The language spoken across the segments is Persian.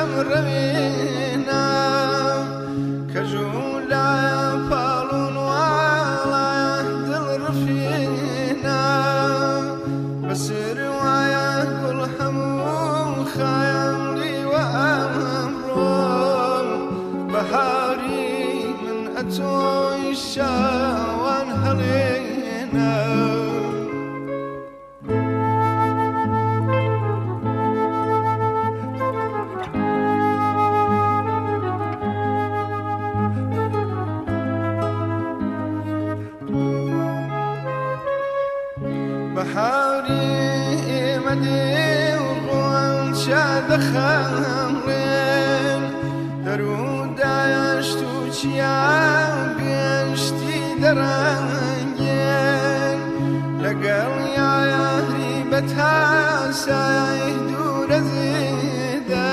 روينا كجولا بالون ولا دل رفينا بس رواية كل هموم خيالي وأمرهم بهاري من أتوي الشاوان هلينا بحاري مدي وغوان شاد خامرين درود عشتو چيا بيشتي درانجين لقل يا ريبتها سايدو رزيدم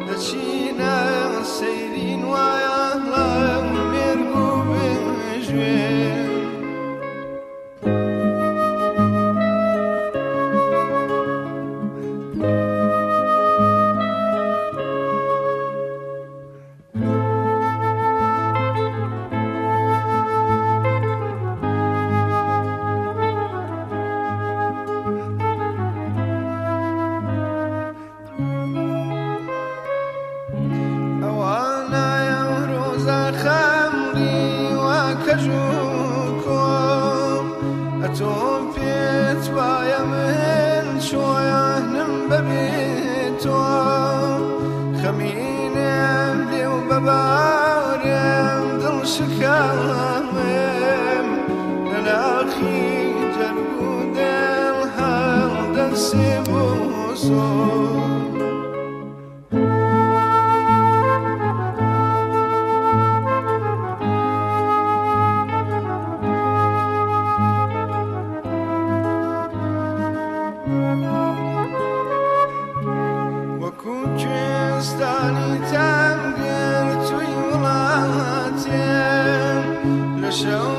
دشينا سيرين ويا الله ميرقو بجوين كجوكم أتوم بيت بايا من شوية نمبريتو خمين أملي وببارم دل شكامم للاخي جرقود الهال دنسي بوسو show